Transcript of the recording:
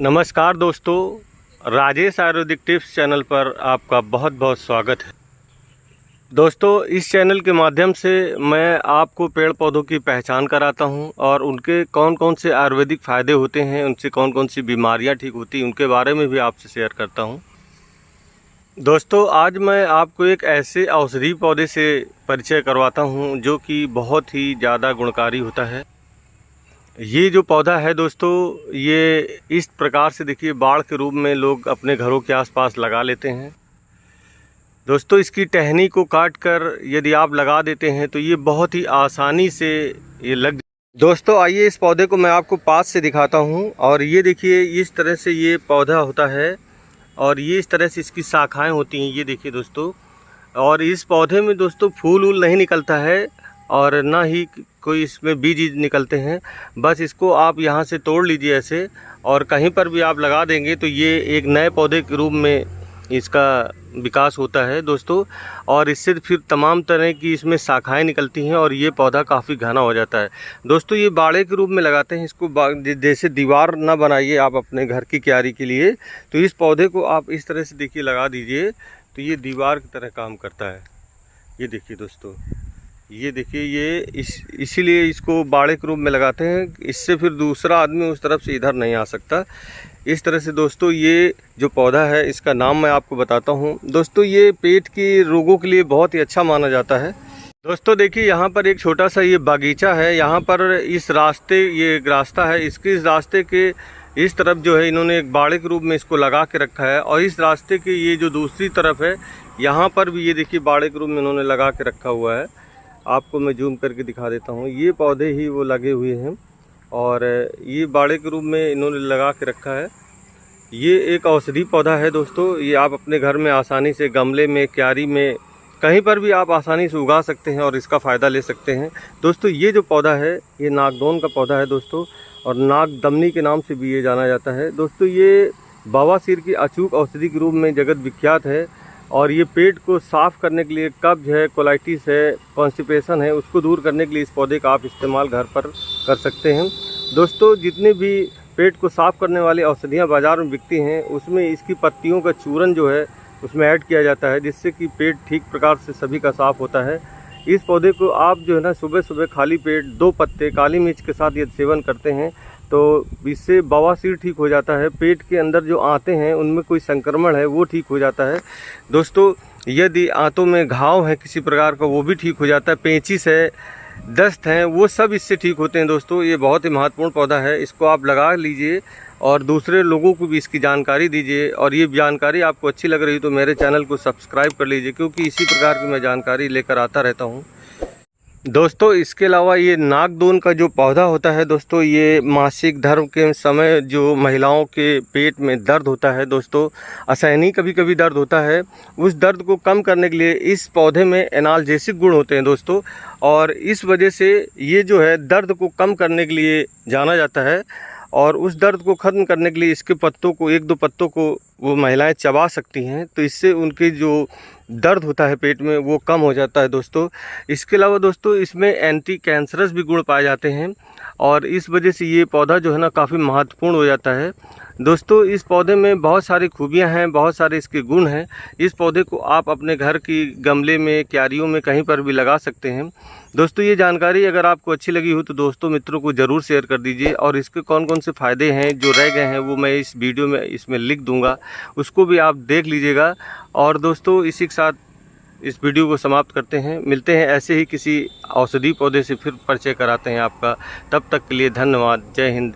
नमस्कार दोस्तों, Rajesh Ayurvedic tips channel पर आपका बहुत बहुत स्वागत है। दोस्तों, इस चैनल के माध्यम से मैं आपको पेड़ पौधों की पहचान कराता हूं और उनके कौन कौन से आयुर्वेदिक फ़ायदे होते हैं, उनसे कौन कौन सी बीमारियां ठीक होती हैं, उनके बारे में भी आपसे शेयर करता हूं। दोस्तों, आज मैं आपको एक ऐसे औषधि पौधे से परिचय करवाता हूं जो कि बहुत ही ज़्यादा गुणकारी होता है। ये जो पौधा है दोस्तों, ये इस प्रकार से देखिए बाड़ के रूप में लोग अपने घरों के आसपास लगा लेते हैं। दोस्तों, इसकी टहनी को काट कर यदि आप लगा देते हैं तो ये बहुत ही आसानी से ये लग। दोस्तों, आइए इस पौधे को मैं आपको पास से दिखाता हूँ। और ये देखिए इस तरह से ये पौधा होता है और ये इस तरह से इसकी शाखाएँ होती हैं। ये देखिए दोस्तों, और इस पौधे में दोस्तों फूल वूल नहीं निकलता है और ना ही कोई इसमें बीज निकलते हैं। बस इसको आप यहाँ से तोड़ लीजिए ऐसे, और कहीं पर भी आप लगा देंगे तो ये एक नए पौधे के रूप में इसका विकास होता है दोस्तों। और इससे फिर तमाम तरह की इसमें शाखाएं निकलती हैं और ये पौधा काफ़ी घना हो जाता है। दोस्तों, ये बाड़े के रूप में लगाते हैं इसको। जैसे दीवार ना बनाइए आप अपने घर की क्यारी के लिए, तो इस पौधे को आप इस तरह से देखिए लगा दीजिए तो ये दीवार की तरह काम करता है। ये देखिए दोस्तों, ये देखिए ये इसीलिए इसको बाड़े के रूप में लगाते हैं। इससे फिर दूसरा आदमी उस तरफ से इधर नहीं आ सकता। इस तरह से दोस्तों ये जो पौधा है इसका नाम मैं आपको बताता हूँ। दोस्तों, ये पेट के रोगों के लिए बहुत ही अच्छा माना जाता है। दोस्तों देखिए, यहाँ पर एक छोटा सा ये बागीचा है। यहाँ पर इस रास्ते, ये एक रास्ता है, इसके इस रास्ते के इस तरफ जो है इन्होंने एक बाड़े के रूप में इसको लगा के रखा है। और इस रास्ते के ये जो दूसरी तरफ है यहाँ पर भी ये देखिए बाड़े के रूप में इन्होंने लगा के रखा हुआ है। आपको मैं जूम करके दिखा देता हूँ। ये पौधे ही वो लगे हुए हैं और ये बाड़े के रूप में इन्होंने लगा के रखा है। ये एक औषधि पौधा है दोस्तों। ये आप अपने घर में आसानी से गमले में, क्यारी में, कहीं पर भी आप आसानी से उगा सकते हैं और इसका फ़ायदा ले सकते हैं। दोस्तों, ये जो पौधा है ये नागदौन का पौधा है दोस्तों, और नागदमनी के नाम से भी ये जाना जाता है। दोस्तों, ये बवासीर की अचूक औषधि के रूप में जगत विख्यात है। और ये पेट को साफ़ करने के लिए, कब्ज है, कोलाइटिस है, कॉन्स्टिपेशन है, उसको दूर करने के लिए इस पौधे का आप इस्तेमाल घर पर कर सकते हैं। दोस्तों, जितने भी पेट को साफ़ करने वाली औषधियाँ बाज़ार में बिकती हैं उसमें इसकी पत्तियों का चूरन जो है उसमें ऐड किया जाता है, जिससे कि पेट ठीक प्रकार से सभी का साफ़ होता है। इस पौधे को आप जो है ना सुबह सुबह खाली पेट 2 पत्ते काली मिर्च के साथ यदि सेवन करते हैं तो इससे बवासीर ठीक हो जाता है। पेट के अंदर जो आंतें हैं उनमें कोई संक्रमण है वो ठीक हो जाता है। दोस्तों, यदि आंतों में घाव है किसी प्रकार का वो भी ठीक हो जाता है। पेचिश है, दस्त हैं, वो सब इससे ठीक होते हैं। दोस्तों, ये बहुत ही महत्वपूर्ण पौधा है। इसको आप लगा लीजिए और दूसरे लोगों को भी इसकी जानकारी दीजिए। और ये जानकारी आपको अच्छी लग रही तो मेरे चैनल को सब्सक्राइब कर लीजिए, क्योंकि इसी प्रकार की मैं जानकारी लेकर आता रहता हूँ। दोस्तों, इसके अलावा ये नागदौन का जो पौधा होता है दोस्तों, ये मासिक धर्म के समय जो महिलाओं के पेट में दर्द होता है दोस्तों, असहनीय कभी कभी दर्द होता है, उस दर्द को कम करने के लिए इस पौधे में एनाल्जेसिक गुण होते हैं दोस्तों। और इस वजह से ये जो है दर्द को कम करने के लिए जाना जाता है। और उस दर्द को ख़त्म करने के लिए इसके पत्तों को, 1-2 पत्तों को वो महिलाएं चबा सकती हैं, तो इससे उनके जो दर्द होता है पेट में वो कम हो जाता है दोस्तों। इसके अलावा दोस्तों इसमें एंटी कैंसरस भी गुण पाए जाते हैं और इस वजह से ये पौधा जो है ना काफ़ी महत्वपूर्ण हो जाता है। दोस्तों, इस पौधे में बहुत सारी खूबियां हैं, बहुत सारे इसके गुण हैं। इस पौधे को आप अपने घर की गमले में, क्यारियों में, कहीं पर भी लगा सकते हैं। दोस्तों, ये जानकारी अगर आपको अच्छी लगी हो तो दोस्तों मित्रों को ज़रूर शेयर कर दीजिए। और इसके कौन कौन से फ़ायदे हैं जो रह गए हैं वो मैं इस वीडियो में इसमें लिख दूंगा, उसको भी आप देख लीजिएगा। और दोस्तों, इसी के साथ इस वीडियो को समाप्त करते हैं। मिलते हैं ऐसे ही किसी औषधि पौधे से, फिर परिचय कराते हैं आपका। तब तक के लिए धन्यवाद। जय हिंद।